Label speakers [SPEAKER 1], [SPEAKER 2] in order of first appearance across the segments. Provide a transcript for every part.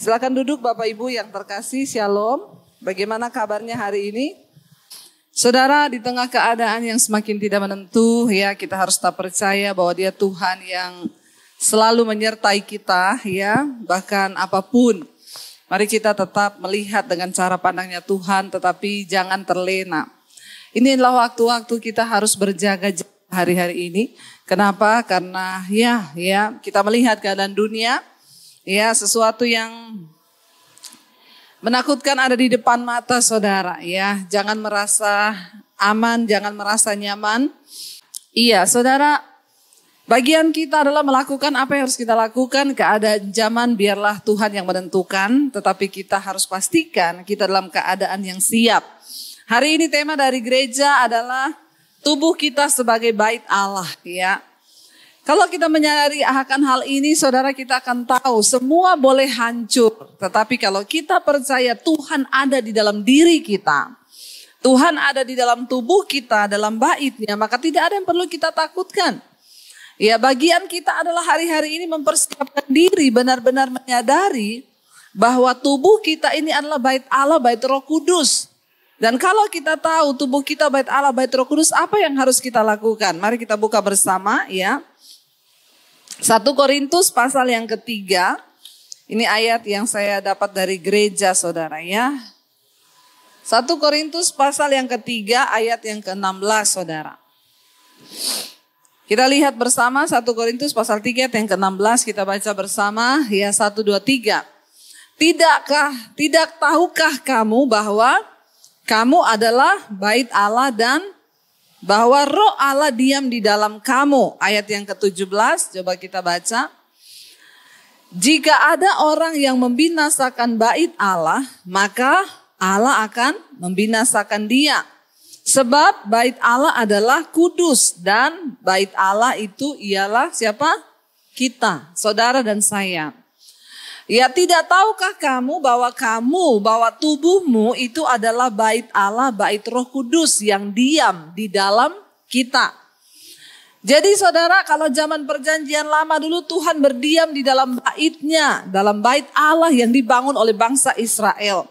[SPEAKER 1] Silakan duduk Bapak Ibu yang terkasih, Shalom. Bagaimana kabarnya hari ini? Saudara, di tengah keadaan yang semakin tidak menentu, ya kita harus tetap percaya bahwa Dia Tuhan yang selalu menyertai kita, ya bahkan apapun. Mari kita tetap melihat dengan cara pandangnya Tuhan, tetapi jangan terlena. Ini adalah waktu-waktu kita harus berjaga-jaga hari-hari ini. Kenapa? Karena ya kita melihat keadaan dunia. Ya, sesuatu yang menakutkan ada di depan mata saudara. Ya, jangan merasa aman, jangan merasa nyaman. Iya, saudara, bagian kita adalah melakukan apa yang harus kita lakukan. Keadaan zaman biarlah Tuhan yang menentukan. Tetapi kita harus pastikan kita dalam keadaan yang siap. Hari ini tema dari gereja adalah tubuh kita sebagai bait Allah. Ya. Kalau kita menyadari akan hal ini, saudara, kita akan tahu semua boleh hancur. Tetapi kalau kita percaya Tuhan ada di dalam diri kita, Tuhan ada di dalam tubuh kita, dalam baitnya, maka tidak ada yang perlu kita takutkan. Ya, bagian kita adalah hari-hari ini mempersiapkan diri, benar-benar menyadari bahwa tubuh kita ini adalah bait Allah, bait Roh Kudus. Dan kalau kita tahu tubuh kita bait Allah, bait Roh Kudus, apa yang harus kita lakukan? Mari kita buka bersama ya. 1 Korintus pasal yang ketiga, ini ayat yang saya dapat dari gereja saudara ya. 1 Korintus pasal yang ketiga ayat yang ke-16 saudara. Kita lihat bersama 1 Korintus pasal 3 ayat yang ke-16, kita baca bersama ya 1, 2, 3. Tidak tahukah kamu bahwa kamu adalah bait Allah dan bahwa Roh Allah diam di dalam kamu. Ayat yang ke-17, coba kita baca. Jika ada orang yang membinasakan bait Allah, maka Allah akan membinasakan dia. Sebab bait Allah adalah kudus dan bait Allah itu ialah siapa? Kita, saudara dan saya. Ya, tidak tahukah kamu bahwa tubuhmu itu adalah bait Allah, bait Roh Kudus yang diam di dalam kita. Jadi saudara, kalau zaman perjanjian lama dulu Tuhan berdiam di dalam baitnya, dalam bait Allah yang dibangun oleh bangsa Israel.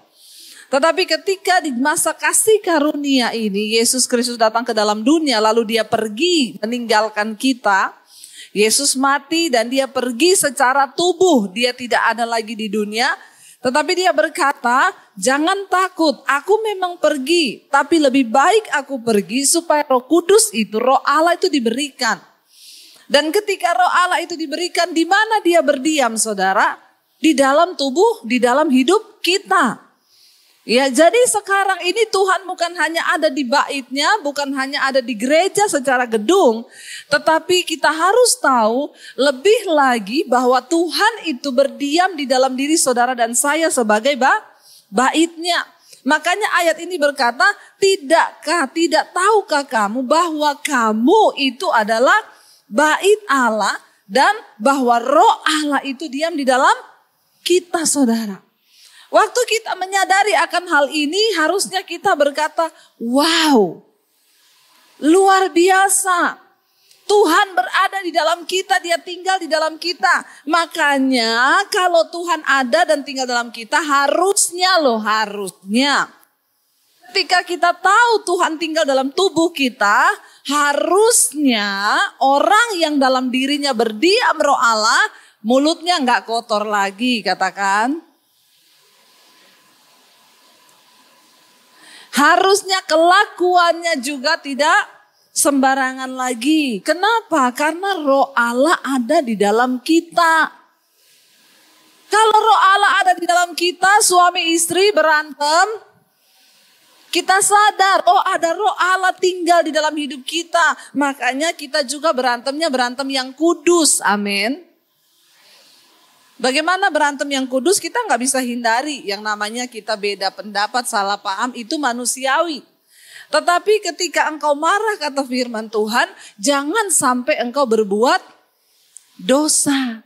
[SPEAKER 1] Tetapi ketika di masa kasih karunia ini, Yesus Kristus datang ke dalam dunia, lalu dia pergi meninggalkan kita. Yesus mati dan dia pergi secara tubuh, dia tidak ada lagi di dunia. Tetapi dia berkata, jangan takut, aku memang pergi. Tapi lebih baik aku pergi supaya Roh Kudus itu, Roh Allah itu diberikan. Dan ketika Roh Allah itu diberikan, di mana dia berdiam saudara? Di dalam tubuh, di dalam hidup kita. Ya, jadi sekarang ini Tuhan bukan hanya ada di baitnya, bukan hanya ada di gereja secara gedung, tetapi kita harus tahu lebih lagi bahwa Tuhan itu berdiam di dalam diri saudara dan saya sebagai baitnya. Makanya ayat ini berkata, tidak tahukah kamu bahwa kamu itu adalah bait Allah dan bahwa Roh Allah itu diam di dalam kita saudara. Waktu kita menyadari akan hal ini, harusnya kita berkata, wow, luar biasa. Tuhan berada di dalam kita, dia tinggal di dalam kita. Makanya kalau Tuhan ada dan tinggal dalam kita, harusnya. Ketika kita tahu Tuhan tinggal dalam tubuh kita, harusnya orang yang dalam dirinya berdiam Roh Allah, mulutnya gak kotor lagi, katakan. Harusnya kelakuannya juga tidak sembarangan lagi. Kenapa? Karena Roh Allah ada di dalam kita. Kalau Roh Allah ada di dalam kita, suami istri berantem, kita sadar, oh ada Roh Allah tinggal di dalam hidup kita. Makanya kita juga berantemnya berantem yang kudus, amin. Bagaimana berantem yang kudus? Kita nggak bisa hindari. Yang namanya kita beda pendapat, salah paham, itu manusiawi. Tetapi ketika engkau marah, kata firman Tuhan, jangan sampai engkau berbuat dosa.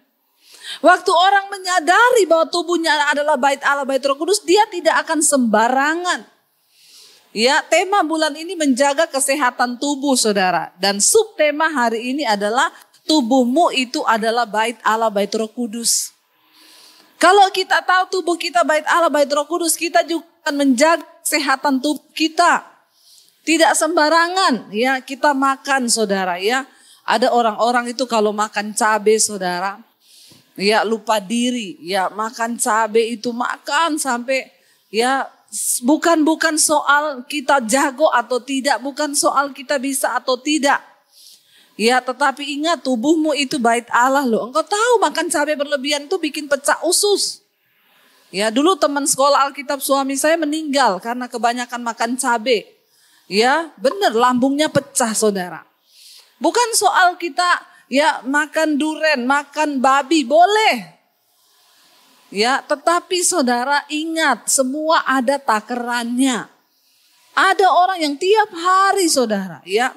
[SPEAKER 1] Waktu orang menyadari bahwa tubuhnya adalah bait Allah, bait Roh Kudus, dia tidak akan sembarangan. Ya, tema bulan ini menjaga kesehatan tubuh saudara. Dan subtema hari ini adalah tubuhmu itu adalah bait Allah, bait Roh Kudus. Kalau kita tahu tubuh kita bait Allah, bait Roh Kudus, kita juga akan menjaga kesehatan tubuh kita. Tidak sembarangan ya kita makan, saudara ya. Ada orang-orang itu kalau makan cabai, saudara, ya lupa diri, ya makan cabai itu makan sampai ya bukan soal kita jago atau tidak, bukan soal kita bisa atau tidak. Ya, tetapi ingat tubuhmu itu bait Allah loh. Engkau tahu makan cabai berlebihan itu bikin pecah usus. Ya, dulu teman sekolah Alkitab suami saya meninggal karena kebanyakan makan cabai. Ya, benar lambungnya pecah, saudara. Bukan soal kita ya makan duren, makan babi boleh. Ya, tetapi saudara ingat semua ada takarannya. Ada orang yang tiap hari, saudara, ya.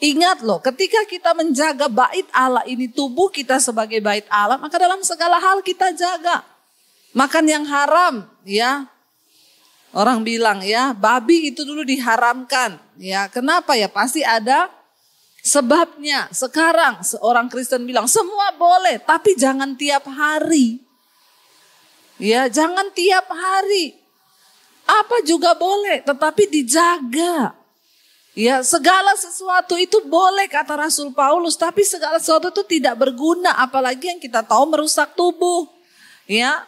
[SPEAKER 1] Ingat loh, ketika kita menjaga bait Allah ini, tubuh kita sebagai bait Allah, maka dalam segala hal kita jaga. Makan yang haram, ya. Orang bilang ya, babi itu dulu diharamkan. Ya, kenapa ya? Pasti ada sebabnya. Sekarang seorang Kristen bilang, semua boleh, tapi jangan tiap hari. Ya, jangan tiap hari. Apa juga boleh, tetapi dijaga. Ya, segala sesuatu itu boleh kata Rasul Paulus, tapi segala sesuatu itu tidak berguna, apalagi yang kita tahu merusak tubuh. Ya,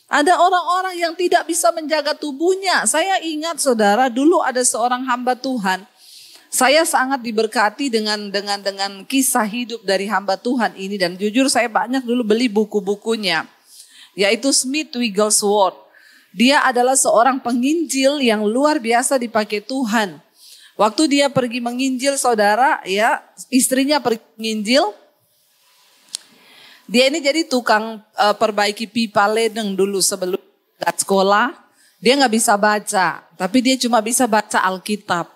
[SPEAKER 1] ada orang-orang yang tidak bisa menjaga tubuhnya. Saya ingat saudara, dulu ada seorang hamba Tuhan. Saya sangat diberkati dengan kisah hidup dari hamba Tuhan ini, dan jujur saya banyak dulu beli buku-bukunya, yaitu Smith Wigglesworth. Dia adalah seorang penginjil yang luar biasa dipakai Tuhan. Waktu dia pergi menginjil, saudara, ya istrinya pergi menginjil. Dia ini jadi tukang perbaiki pipa ledeng dulu sebelum sekolah. Dia nggak bisa baca, tapi dia cuma bisa baca Alkitab.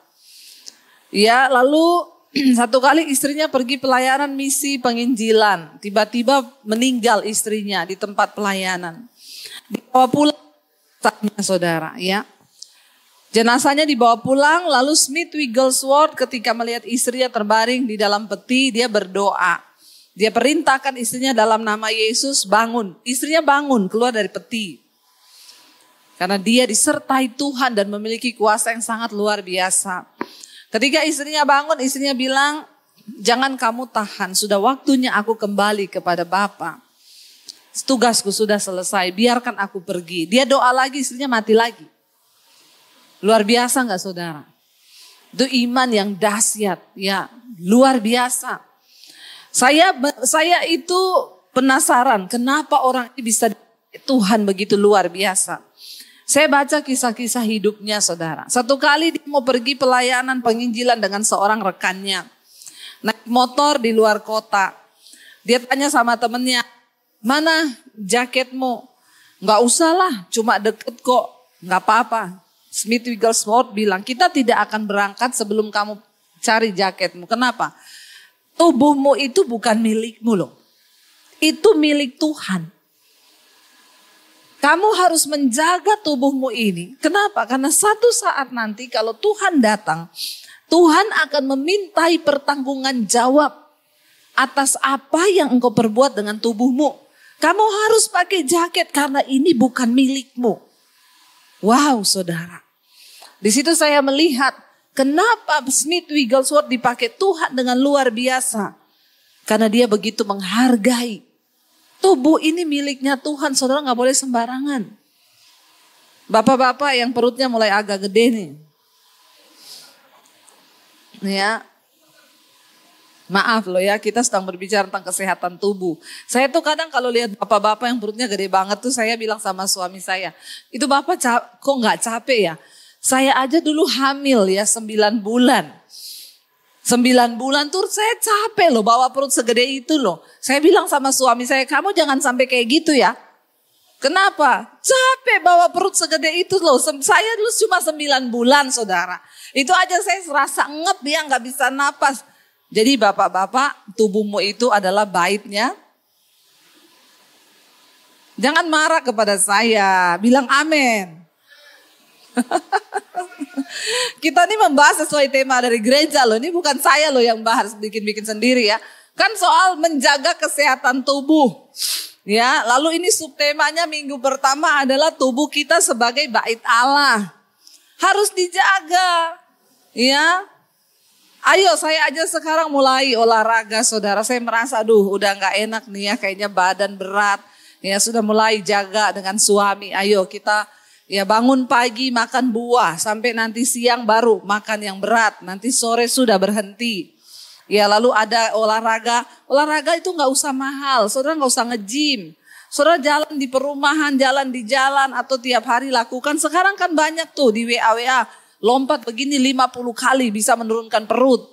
[SPEAKER 1] Ya, lalu satu kali istrinya pergi pelayanan misi penginjilan. Tiba-tiba meninggal istrinya di tempat pelayanan. Dibawa pulang, saudara, ya. Jenazahnya dibawa pulang, lalu Smith Wigglesworth ketika melihat istrinya terbaring di dalam peti, dia berdoa. Dia perintahkan istrinya dalam nama Yesus, bangun. Istrinya bangun, keluar dari peti. Karena dia disertai Tuhan dan memiliki kuasa yang sangat luar biasa. Ketika istrinya bangun, istrinya bilang, jangan kamu tahan, sudah waktunya aku kembali kepada Bapa. Tugasku sudah selesai, biarkan aku pergi. Dia doa lagi, istrinya mati lagi. Luar biasa gak saudara? Itu iman yang dahsyat, ya luar biasa. Saya itu penasaran kenapa orang ini bisa Tuhan begitu luar biasa. Saya baca kisah-kisah hidupnya saudara. Satu kali dia mau pergi pelayanan penginjilan dengan seorang rekannya. Naik motor di luar kota. Dia tanya sama temennya, mana jaketmu? Gak usah lah, cuma deket kok, gak apa-apa. Smith Wigglesworth bilang, kita tidak akan berangkat sebelum kamu cari jaketmu. Kenapa? Tubuhmu itu bukan milikmu loh. Itu milik Tuhan. Kamu harus menjaga tubuhmu ini. Kenapa? Karena satu saat nanti kalau Tuhan datang, Tuhan akan memintai pertanggungan jawab atas apa yang engkau perbuat dengan tubuhmu. Kamu harus pakai jaket karena ini bukan milikmu. Wow, saudara. Di situ saya melihat kenapa Smith Wigglesworth dipakai Tuhan dengan luar biasa. Karena dia begitu menghargai. Tubuh ini miliknya Tuhan, saudara gak boleh sembarangan. Bapak-bapak yang perutnya mulai agak gede nih. Ya, maaf loh ya, kita sedang berbicara tentang kesehatan tubuh. Saya tuh kadang kalau lihat bapak-bapak yang perutnya gede banget tuh saya bilang sama suami saya, itu bapak kok gak capek ya? Saya aja dulu hamil ya 9 bulan. 9 bulan tuh saya capek loh bawa perut segede itu loh. Saya bilang sama suami saya, kamu jangan sampai kayak gitu ya. Kenapa? Capek bawa perut segede itu loh. Saya dulu cuma 9 bulan saudara. Itu aja saya serasa ngep ya gak bisa napas. Jadi bapak-bapak, tubuhmu itu adalah baitnya. Jangan marah kepada saya, bilang amin. Kita ini membahas sesuai tema dari gereja loh. Ini bukan saya loh yang bahas bikin-bikin sendiri ya. Kan soal menjaga kesehatan tubuh. Ya, lalu ini subtemanya minggu pertama adalah tubuh kita sebagai bait Allah. Harus dijaga. Ya. Ayo saya aja sekarang mulai olahraga saudara. Saya merasa aduh udah gak enak nih ya, kayaknya badan berat. Ya sudah mulai jaga dengan suami. Ayo kita ya bangun pagi makan buah. Sampai nanti siang baru makan yang berat. Nanti sore sudah berhenti. Ya lalu ada olahraga. Olahraga itu gak usah mahal. Saudara gak usah nge-gym. Saudara jalan di perumahan, jalan di jalan atau tiap hari lakukan. Sekarang kan banyak tuh di WA. Lompat begini 50 kali bisa menurunkan perut.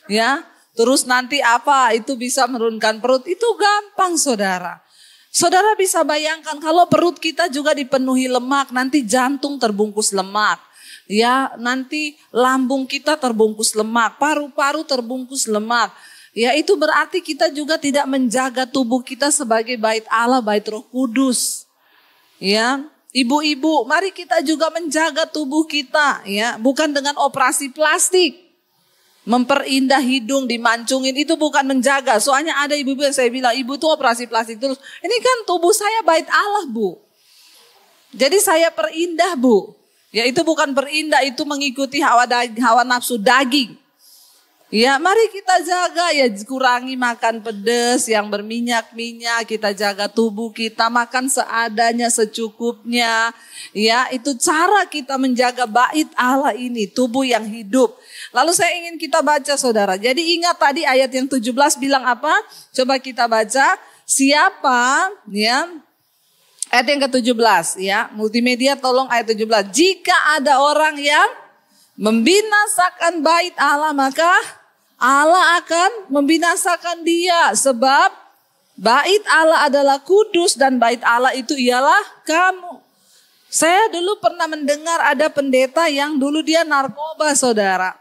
[SPEAKER 1] Ya, terus nanti apa itu bisa menurunkan perut. Itu gampang saudara. Saudara bisa bayangkan kalau perut kita juga dipenuhi lemak. Nanti jantung terbungkus lemak. Ya, nanti lambung kita terbungkus lemak. Paru-paru terbungkus lemak. Ya, itu berarti kita juga tidak menjaga tubuh kita sebagai bait Allah, bait Roh Kudus. Ya. Ibu-ibu, mari kita juga menjaga tubuh kita ya, bukan dengan operasi plastik. Memperindah hidung, dimancungin itu bukan menjaga. Soalnya ada ibu-ibu yang saya bilang, ibu tuh operasi plastik terus. Ini kan tubuh saya bait Allah, Bu. Jadi saya perindah, Bu. Ya itu bukan perindah, itu mengikuti hawa nafsu daging. Ya, mari kita jaga ya, kurangi makan pedas yang berminyak-minyak, kita jaga tubuh kita, makan seadanya, secukupnya. Ya, itu cara kita menjaga bait Allah ini, tubuh yang hidup. Lalu saya ingin kita baca saudara. Jadi ingat tadi ayat yang 17 bilang apa? Coba kita baca. Siapa ya? Ayat yang ke-17 ya. Multimedia tolong ayat 17. Jika ada orang yang membinasakan bait Allah, maka Allah akan membinasakan dia. Sebab bait Allah adalah kudus dan bait Allah itu ialah kamu. Saya dulu pernah mendengar ada pendeta yang dulu dia narkoba saudara.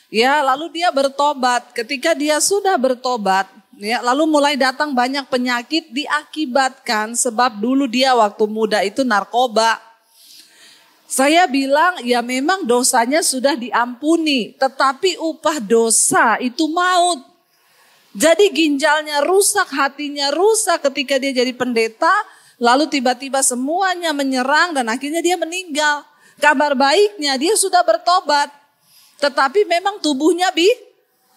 [SPEAKER 1] Ya, lalu dia bertobat. Ketika dia sudah bertobat, ya, lalu mulai datang banyak penyakit diakibatkan sebab dulu dia waktu muda itu narkoba. Saya bilang ya memang dosanya sudah diampuni, tetapi upah dosa itu maut. Jadi ginjalnya rusak, hatinya rusak ketika dia jadi pendeta, lalu tiba-tiba semuanya menyerang dan akhirnya dia meninggal. Kabar baiknya dia sudah bertobat, tetapi memang tubuhnya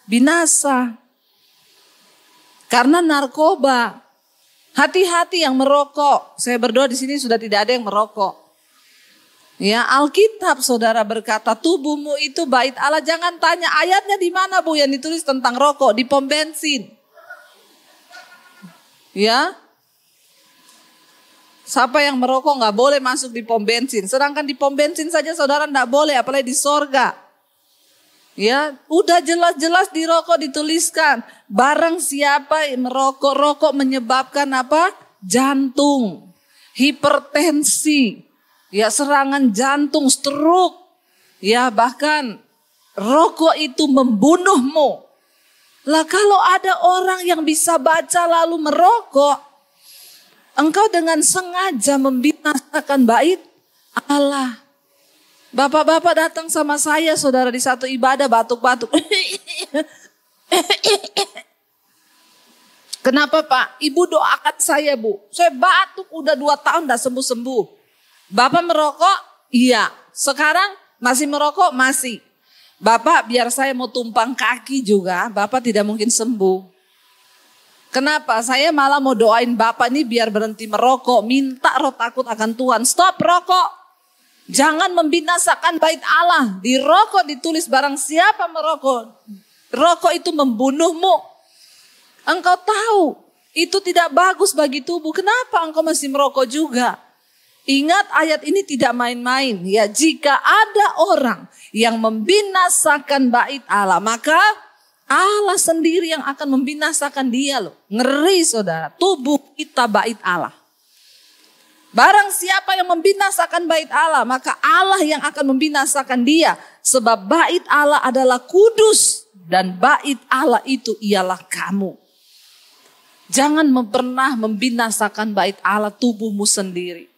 [SPEAKER 1] binasa. Karena narkoba. Hati-hati yang merokok. Saya berdoa di sini sudah tidak ada yang merokok. Ya, Alkitab saudara berkata tubuhmu itu bait Allah. Jangan tanya ayatnya di mana Bu yang ditulis tentang rokok, di pom bensin. Ya. Siapa yang merokok nggak boleh masuk di pom bensin. Sedangkan di pom bensin saja saudara nggak boleh, apalagi di sorga. Ya, udah jelas-jelas di rokok dituliskan. Barang siapa yang merokok, rokok menyebabkan apa? Jantung, hipertensi. Ya, serangan jantung, stroke. Ya, bahkan rokok itu membunuhmu. Lah kalau ada orang yang bisa baca lalu merokok, engkau dengan sengaja membinasakan bait Allah. Bapak-bapak datang sama saya saudara di satu ibadah batuk-batuk. Kenapa Pak? Ibu doakan saya Bu. Saya batuk udah 2 tahun gak sembuh-sembuh. Bapak merokok? Iya. Sekarang masih merokok? Masih. Bapak biar saya mau tumpang kaki juga, Bapak tidak mungkin sembuh. Kenapa? Saya malah mau doain Bapak ini biar berhenti merokok. Minta roh takut akan Tuhan. Stop rokok. Jangan membinasakan bait Allah. Di rokok ditulis barang siapa merokok. Rokok itu membunuhmu. Engkau tahu itu tidak bagus bagi tubuh. Kenapa engkau masih merokok juga? Ingat ayat ini tidak main-main. Ya, jika ada orang yang membinasakan bait Allah, maka Allah sendiri yang akan membinasakan dia loh. Ngeri saudara, tubuh kita bait Allah. Barang siapa yang membinasakan bait Allah, maka Allah yang akan membinasakan dia. Sebab bait Allah adalah kudus dan bait Allah itu ialah kamu. Jangan pernah membinasakan bait Allah tubuhmu sendiri.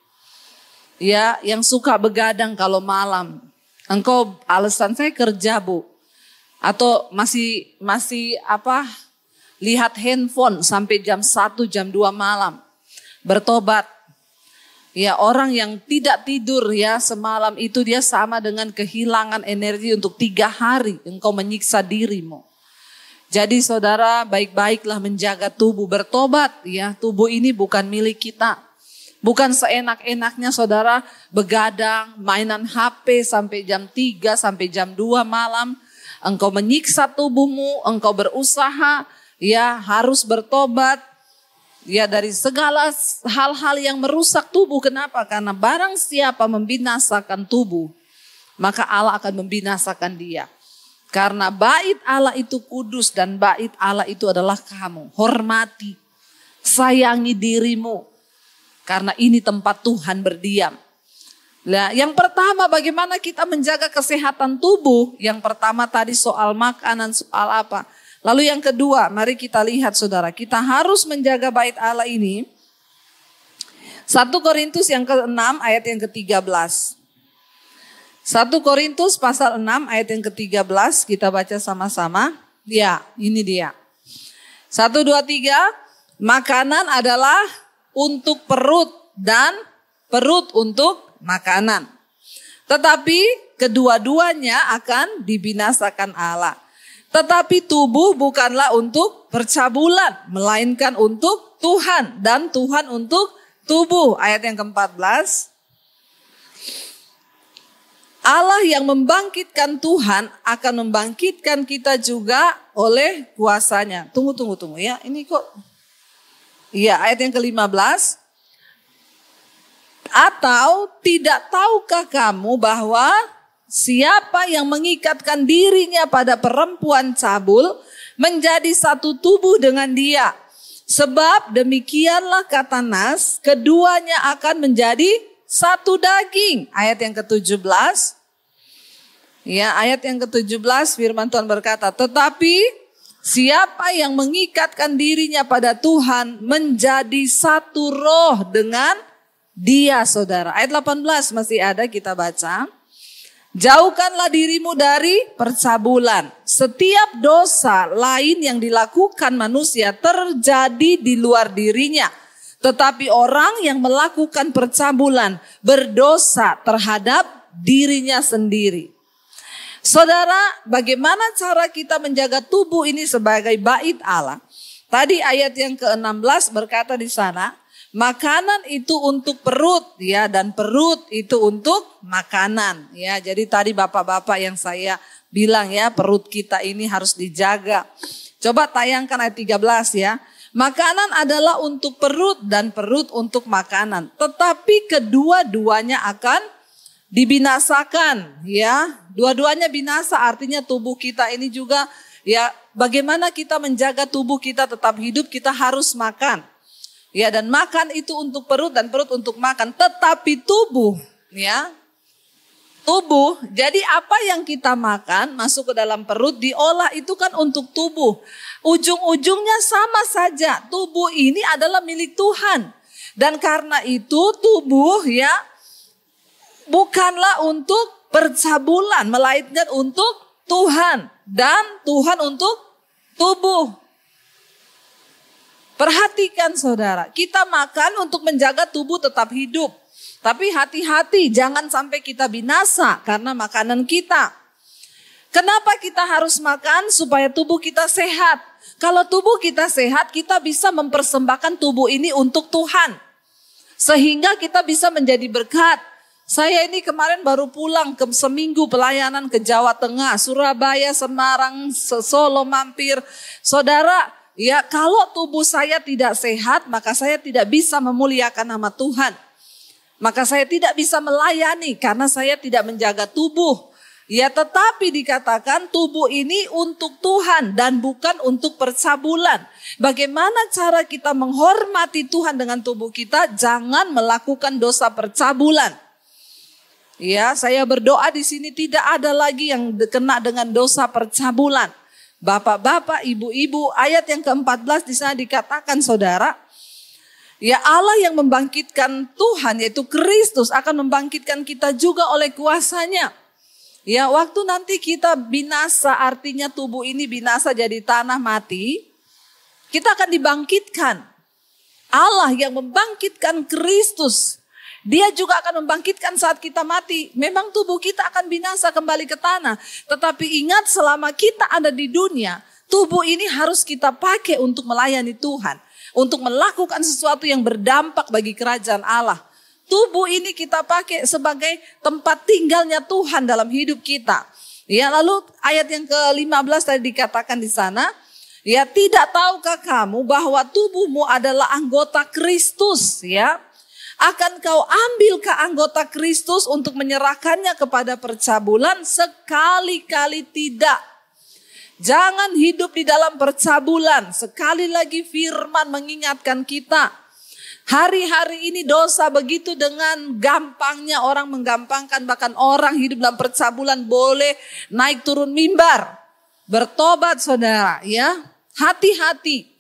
[SPEAKER 1] Ya, yang suka begadang kalau malam. Engkau alasan saya kerja Bu. Atau masih lihat handphone sampai jam 1, jam 2 malam. bertobat. Ya, orang yang tidak tidur ya semalam itu dia sama dengan kehilangan energi untuk 3 hari engkau menyiksa dirimu. Jadi saudara, baik-baiklah menjaga tubuh, bertobat ya. Tubuh ini bukan milik kita. Bukan seenak-enaknya saudara begadang, mainan HP sampai jam 3, sampai jam 2 malam. Engkau menyiksa tubuhmu, engkau berusaha ya harus bertobat. Ya, dari segala hal-hal yang merusak tubuh. Kenapa? Karena barang siapa membinasakan tubuh, maka Allah akan membinasakan dia. Karena bait Allah itu kudus dan bait Allah itu adalah kamu. Hormati, sayangi dirimu. Karena ini tempat Tuhan berdiam. Nah, yang pertama bagaimana kita menjaga kesehatan tubuh? Yang pertama tadi soal makanan, soal apa? Lalu yang kedua, mari kita lihat saudara, kita harus menjaga bait Allah ini. 1 Korintus yang ke-6 ayat yang ke-13. 1 Korintus pasal 6 ayat yang ke-13, kita baca sama-sama. Ya, ini dia. 1, 2, 3, makanan adalah untuk perut dan perut untuk makanan. Tetapi kedua-duanya akan dibinasakan Allah. Tetapi tubuh bukanlah untuk percabulan, melainkan untuk Tuhan. Dan Tuhan untuk tubuh. Ayat yang ke-14. Allah yang membangkitkan Tuhan akan membangkitkan kita juga oleh kuasanya. Tunggu ya. Ini kok. Iya, ayat yang ke-15. Atau tidak tahukah kamu bahwa siapa yang mengikatkan dirinya pada perempuan cabul menjadi satu tubuh dengan dia. Sebab demikianlah kata Nas, keduanya akan menjadi satu daging. Ayat yang ke-17. Ya, ayat yang ke-17 firman Tuhan berkata, tetapi siapa yang mengikatkan dirinya pada Tuhan menjadi satu roh dengan dia, saudara. Ayat 18 masih ada, kita baca. Jauhkanlah dirimu dari percabulan. Setiap dosa lain yang dilakukan manusia terjadi di luar dirinya. Tetapi orang yang melakukan percabulan berdosa terhadap dirinya sendiri. Saudara, bagaimana cara kita menjaga tubuh ini sebagai bait Allah? Tadi ayat yang ke-16 berkata di sana, makanan itu untuk perut ya, dan perut itu untuk makanan ya. Jadi tadi bapak-bapak yang saya bilang ya, perut kita ini harus dijaga. Coba tayangkan ayat 13 ya. Makanan adalah untuk perut dan perut untuk makanan. Tetapi kedua-duanya akan dibinasakan ya. Dua-duanya binasa, artinya tubuh kita ini juga ya, bagaimana kita menjaga tubuh kita tetap hidup, kita harus makan. Ya, dan makan itu untuk perut dan perut untuk makan. Tetapi tubuh, ya, tubuh. Jadi apa yang kita makan masuk ke dalam perut, diolah itu kan untuk tubuh. Ujung-ujungnya sama saja. Tubuh ini adalah milik Tuhan. Dan karena itu tubuh ya bukanlah untuk percabulan, melainkan untuk Tuhan. Dan Tuhan untuk tubuh. Perhatikan saudara, kita makan untuk menjaga tubuh tetap hidup. Tapi hati-hati, jangan sampai kita binasa karena makanan kita. Kenapa kita harus makan? Supaya tubuh kita sehat. Kalau tubuh kita sehat, kita bisa mempersembahkan tubuh ini untuk Tuhan. Sehingga kita bisa menjadi berkat. Saya ini kemarin baru pulang ke seminggu pelayanan ke Jawa Tengah, Surabaya, Semarang, Solo mampir. Saudara, ya, kalau tubuh saya tidak sehat, maka saya tidak bisa memuliakan nama Tuhan. Maka saya tidak bisa melayani karena saya tidak menjaga tubuh. Ya, tetapi dikatakan tubuh ini untuk Tuhan dan bukan untuk percabulan. Bagaimana cara kita menghormati Tuhan dengan tubuh kita? Jangan melakukan dosa percabulan. Ya, saya berdoa di sini tidak ada lagi yang kena dengan dosa percabulan. Bapak-bapak, ibu-ibu, ayat yang ke-14 di sana dikatakan saudara, ya Allah yang membangkitkan Tuhan yaitu Kristus akan membangkitkan kita juga oleh kuasanya. Ya, waktu nanti kita binasa, artinya tubuh ini binasa jadi tanah mati, kita akan dibangkitkan. Allah yang membangkitkan Kristus, Dia juga akan membangkitkan saat kita mati. Memang tubuh kita akan binasa kembali ke tanah. Tetapi ingat, selama kita ada di dunia, tubuh ini harus kita pakai untuk melayani Tuhan. Untuk melakukan sesuatu yang berdampak bagi kerajaan Allah. Tubuh ini kita pakai sebagai tempat tinggalnya Tuhan dalam hidup kita. Ya, lalu ayat yang ke-15 tadi dikatakan di sana. Ya, tidak tahukah kamu bahwa tubuhmu adalah anggota Kristus, ya? Akan kau ambilkah anggota Kristus untuk menyerahkannya kepada percabulan? Sekali-kali tidak. Jangan hidup di dalam percabulan. Sekali lagi firman mengingatkan kita. Hari-hari ini dosa begitu dengan gampangnya orang menggampangkan. Bahkan orang hidup dalam percabulan boleh naik turun mimbar. Bertobat saudara, ya. Hati-hati.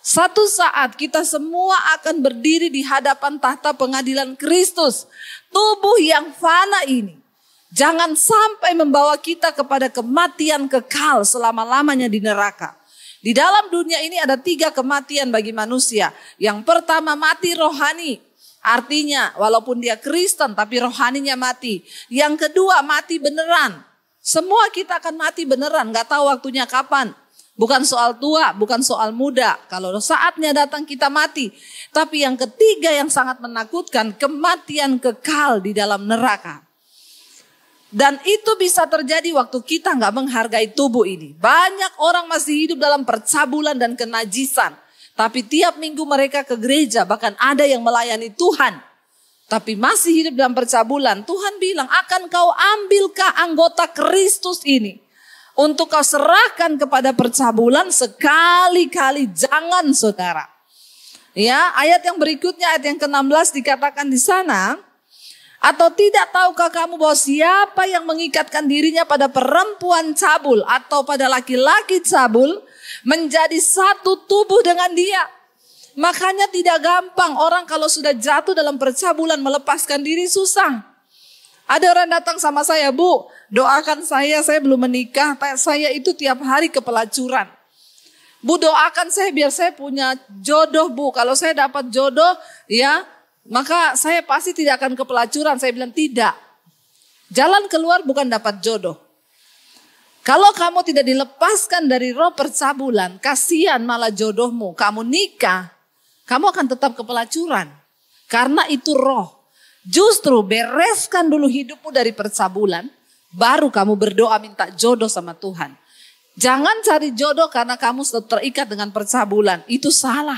[SPEAKER 1] Satu saat kita semua akan berdiri di hadapan tahta pengadilan Kristus. Tubuh yang fana ini jangan sampai membawa kita kepada kematian kekal selama-lamanya di neraka. Di dalam dunia ini ada 3 kematian bagi manusia. Yang pertama, mati rohani. Artinya walaupun dia Kristen tapi rohaninya mati. Yang kedua, mati beneran. Semua kita akan mati beneran, gak tahu waktunya kapan. Bukan soal tua, bukan soal muda. Kalau saatnya datang kita mati. Tapi yang ketiga yang sangat menakutkan, kematian kekal di dalam neraka. Dan itu bisa terjadi waktu kita gak menghargai tubuh ini. Banyak orang masih hidup dalam percabulan dan kenajisan. Tapi tiap minggu mereka ke gereja, bahkan ada yang melayani Tuhan. Tapi masih hidup dalam percabulan. Tuhan bilang, akan kau ambilkah anggota Kristus ini? Untuk kau serahkan kepada percabulan? Sekali-kali jangan saudara. Ya, ayat yang berikutnya, ayat yang ke-16 dikatakan di sana. Atau tidak tahukah kamu bahwa siapa yang mengikatkan dirinya pada perempuan cabul atau pada laki-laki cabul menjadi satu tubuh dengan dia. Makanya tidak gampang orang kalau sudah jatuh dalam percabulan melepaskan diri, susah. Ada orang datang sama saya, Bu, doakan saya belum menikah, saya itu tiap hari ke pelacuran. Bu, doakan saya biar saya punya jodoh, Bu. Kalau saya dapat jodoh, ya, maka saya pasti tidak akan ke pelacuran. Saya bilang tidak. Jalan keluar bukan dapat jodoh. Kalau kamu tidak dilepaskan dari roh percabulan, kasihan malah jodohmu. Kamu nikah, kamu akan tetap ke pelacuran. Karena itu roh. Justru bereskan dulu hidupmu dari percabulan, baru kamu berdoa minta jodoh sama Tuhan. Jangan cari jodoh karena kamu sudah terikat dengan percabulan. Itu salah.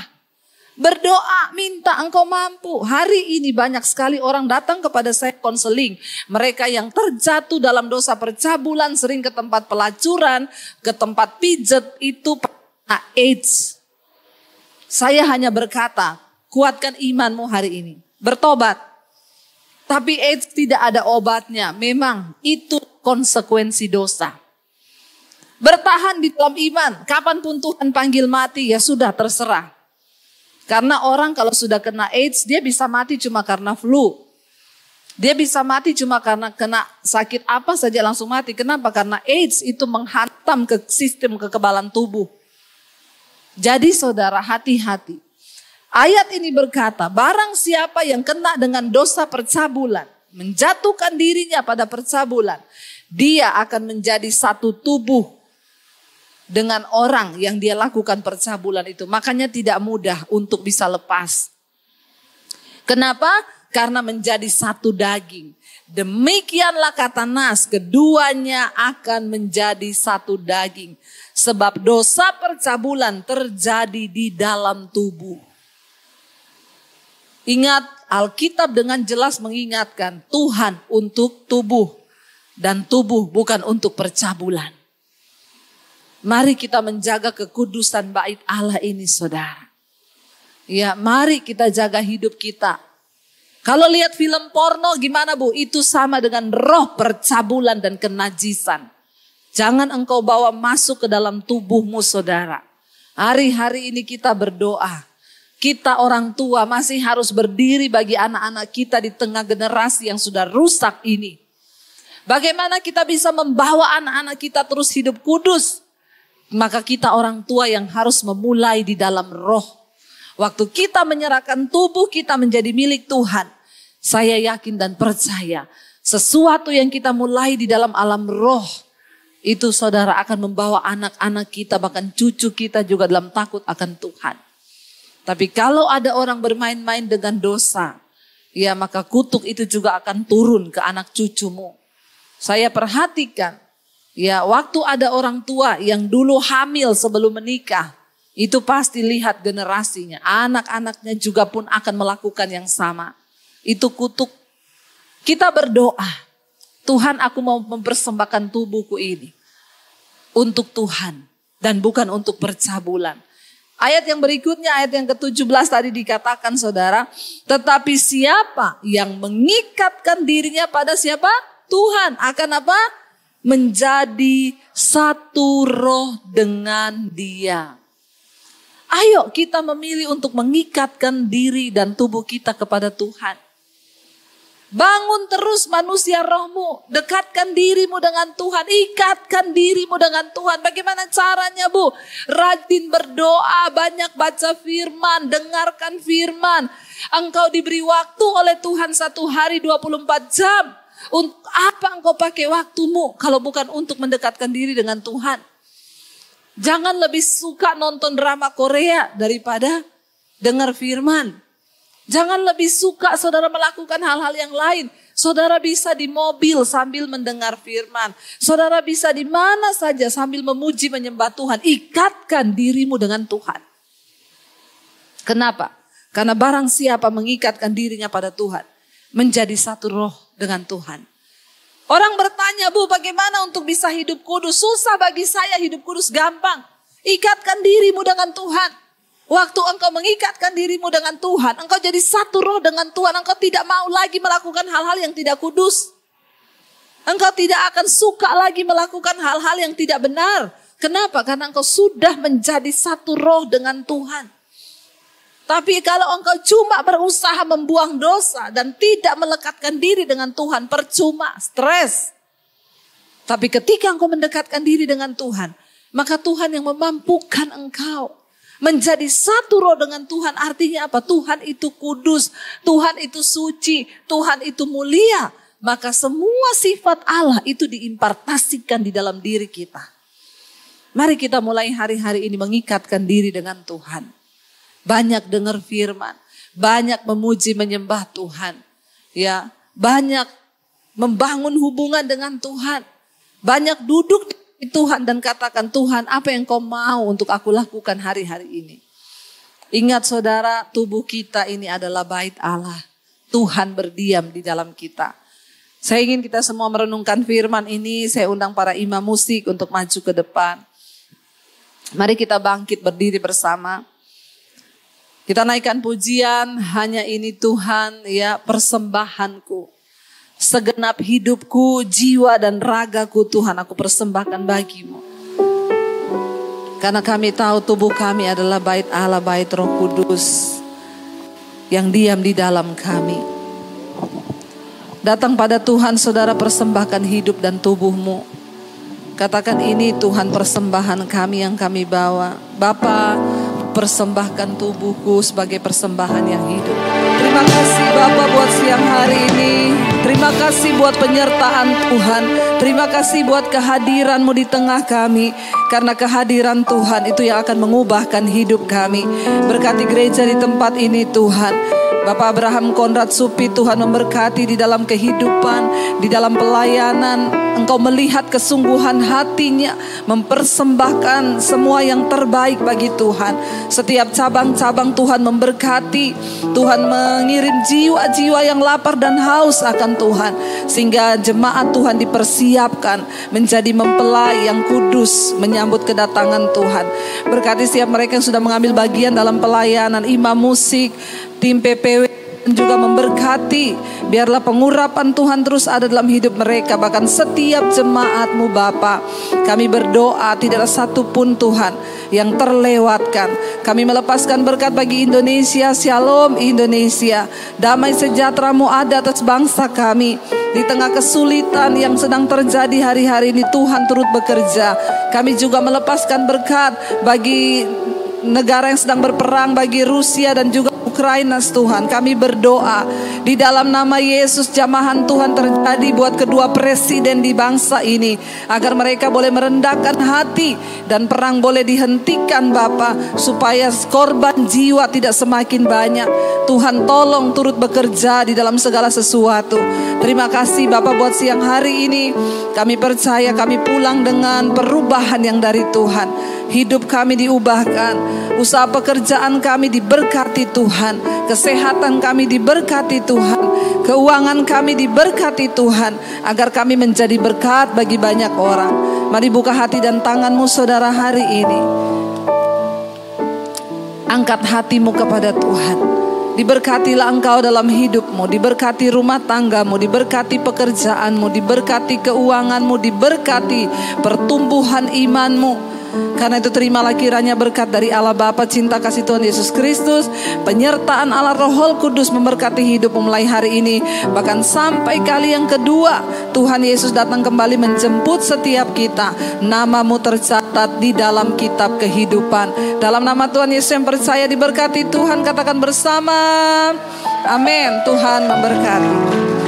[SPEAKER 1] Berdoa, minta engkau mampu. Hari ini banyak sekali orang datang kepada saya konseling. Mereka yang terjatuh dalam dosa percabulan, sering ke tempat pelacuran, ke tempat pijet, itu AIDS. Saya hanya berkata, kuatkan imanmu hari ini. Bertobat. Tapi AIDS tidak ada obatnya. Memang itu konsekuensi dosa. Bertahan di dalam iman. Kapanpun Tuhan panggil mati, ya sudah terserah. Karena orang kalau sudah kena AIDS, dia bisa mati cuma karena flu. Dia bisa mati cuma karena kena sakit apa saja langsung mati. Kenapa? Karena AIDS itu menghantam ke sistem kekebalan tubuh. Jadi saudara, hati-hati. Ayat ini berkata, barang siapa yang kena dengan dosa percabulan, menjatuhkan dirinya pada percabulan, dia akan menjadi satu tubuh dengan orang yang dia lakukan percabulan itu. Makanya tidak mudah untuk bisa lepas. Kenapa? Karena menjadi satu daging. Demikianlah kata Nas, keduanya akan menjadi satu daging. Sebab dosa percabulan terjadi di dalam tubuh. Ingat, Alkitab dengan jelas mengingatkan Tuhan untuk tubuh dan tubuh bukan untuk percabulan. Mari kita menjaga kekudusan bait Allah ini saudara. Ya, mari kita jaga hidup kita. Kalau lihat film porno gimana Bu? Itu sama dengan roh percabulan dan kenajisan. Jangan engkau bawa masuk ke dalam tubuhmu saudara. Hari-hari ini kita berdoa. Kita orang tua masih harus berdiri bagi anak-anak kita di tengah generasi yang sudah rusak ini. Bagaimana kita bisa membawa anak-anak kita terus hidup kudus? Maka kita orang tua yang harus memulai di dalam roh. Waktu kita menyerahkan tubuh kita menjadi milik Tuhan, saya yakin dan percaya sesuatu yang kita mulai di dalam alam roh, itu saudara akan membawa anak-anak kita bahkan cucu kita juga dalam takut akan Tuhan. Tapi kalau ada orang bermain-main dengan dosa, ya maka kutuk itu juga akan turun ke anak cucumu. Saya perhatikan, ya waktu ada orang tua yang dulu hamil sebelum menikah, itu pasti lihat generasinya, anak-anaknya juga pun akan melakukan yang sama. Itu kutuk. Kita berdoa, Tuhan aku mau mempersembahkan tubuhku ini untuk Tuhan dan bukan untuk percabulan. Ayat yang berikutnya, ayat yang ke-17 tadi dikatakan saudara, tetapi siapa yang mengikatkan dirinya pada siapa? Tuhan akan apa? Menjadi satu roh dengan Dia. Ayo kita memilih untuk mengikatkan diri dan tubuh kita kepada Tuhan. Bangun terus manusia rohmu, dekatkan dirimu dengan Tuhan, ikatkan dirimu dengan Tuhan. Bagaimana caranya Bu? Rajin berdoa, banyak baca firman, dengarkan firman. Engkau diberi waktu oleh Tuhan 1 hari 24 jam. Untuk apa engkau pakai waktumu kalau bukan untuk mendekatkan diri dengan Tuhan? Jangan lebih suka nonton drama Korea daripada dengar firman. Jangan lebih suka saudara melakukan hal-hal yang lain. Saudara bisa di mobil sambil mendengar firman. Saudara bisa di mana saja sambil memuji menyembah Tuhan. Ikatkan dirimu dengan Tuhan. Kenapa? Karena barang siapa mengikatkan dirinya pada Tuhan, menjadi satu roh dengan Tuhan. Orang bertanya, Bu, bagaimana untuk bisa hidup kudus? Susah bagi saya, hidup kudus gampang. Ikatkan dirimu dengan Tuhan. Waktu engkau mengikatkan dirimu dengan Tuhan, engkau jadi satu roh dengan Tuhan. Engkau tidak mau lagi melakukan hal-hal yang tidak kudus. Engkau tidak akan suka lagi melakukan hal-hal yang tidak benar. Kenapa? Karena engkau sudah menjadi satu roh dengan Tuhan. Tapi kalau engkau cuma berusaha membuang dosa dan tidak melekatkan diri dengan Tuhan, percuma, stres. Tapi ketika engkau mendekatkan diri dengan Tuhan, maka Tuhan yang memampukan engkau menjadi satu roh dengan Tuhan. Artinya apa? Tuhan itu kudus, Tuhan itu suci, Tuhan itu mulia. Maka semua sifat Allah itu diimpartasikan di dalam diri kita. Mari kita mulai hari-hari ini mengikatkan diri dengan Tuhan. Banyak dengar firman, banyak memuji menyembah Tuhan. Ya, banyak membangun hubungan dengan Tuhan. Banyak duduk di Tuhan dan katakan, Tuhan, apa yang kau mau untuk aku lakukan hari-hari ini? Ingat saudara, tubuh kita ini adalah bait Allah. Tuhan berdiam di dalam kita. Saya ingin kita semua merenungkan firman ini. Saya undang para imam musik untuk maju ke depan. Mari kita bangkit berdiri bersama. Kita naikkan pujian, hanya ini Tuhan ya persembahanku. Segenap hidupku, jiwa dan ragaku Tuhan aku persembahkan bagimu. Karena kami tahu tubuh kami adalah bait Allah, bait Roh Kudus yang diam di dalam kami. Datang pada Tuhan saudara, persembahkan hidup dan tubuhmu. Katakan, ini Tuhan persembahan kami yang kami bawa. Bapa, persembahkan tubuhku sebagai persembahan yang hidup. Terima kasih Bapa buat siang hari ini. Terima kasih buat penyertaan Tuhan. Terima kasih buat kehadiran-Mu di tengah kami. Karena kehadiran Tuhan itu yang akan mengubahkan hidup kami. Berkati gereja di tempat ini Tuhan. Bapak Abraham Konrad Supi, Tuhan memberkati di dalam kehidupan, di dalam pelayanan. Engkau melihat kesungguhan hatinya, mempersembahkan semua yang terbaik bagi Tuhan. Setiap cabang-cabang Tuhan memberkati. Tuhan mengirim jiwa-jiwa yang lapar dan haus akan Tuhan. Sehingga jemaat Tuhan dipersiapkan menjadi mempelai yang kudus menyambut kedatangan Tuhan. Berkati setiap mereka yang sudah mengambil bagian dalam pelayanan, imam musik, tim PPW juga memberkati. Biarlah pengurapan Tuhan terus ada dalam hidup mereka. Bahkan setiap jemaat-Mu Bapa, kami berdoa tidak ada satupun Tuhan yang terlewatkan. Kami melepaskan berkat bagi Indonesia. Shalom Indonesia. Damai sejahtera-Mu ada atas bangsa kami. Di tengah kesulitan yang sedang terjadi hari-hari ini, Tuhan turut bekerja. Kami juga melepaskan berkat bagi negara yang sedang berperang, bagi Rusia dan juga Ukraina Tuhan. Kami berdoa di dalam nama Yesus, jamahan Tuhan terjadi buat kedua presiden di bangsa ini, agar mereka boleh merendahkan hati dan perang boleh dihentikan Bapa, supaya korban jiwa tidak semakin banyak. Tuhan tolong turut bekerja di dalam segala sesuatu. Terima kasih Bapa buat siang hari ini. Kami percaya kami pulang dengan perubahan yang dari Tuhan. Hidup kami diubahkan, usaha pekerjaan kami diberkati Tuhan, kesehatan kami diberkati Tuhan, keuangan kami diberkati Tuhan, agar kami menjadi berkat bagi banyak orang. Mari buka hati dan tanganmu saudara hari ini. Angkat hatimu kepada Tuhan. Diberkatilah engkau dalam hidupmu, diberkati rumah tanggamu, diberkati pekerjaanmu, diberkati keuanganmu, diberkati pertumbuhan imanmu. Karena itu terimalah kiranya berkat dari Allah Bapa, cinta kasih Tuhan Yesus Kristus, penyertaan Allah Roh Kudus memberkati hidupmu mulai hari ini, bahkan sampai kali yang kedua Tuhan Yesus datang kembali menjemput setiap kita. Namamu tercatat di dalam kitab kehidupan. Dalam nama Tuhan Yesus yang percaya diberkati Tuhan, katakan bersama, amin. Tuhan memberkati.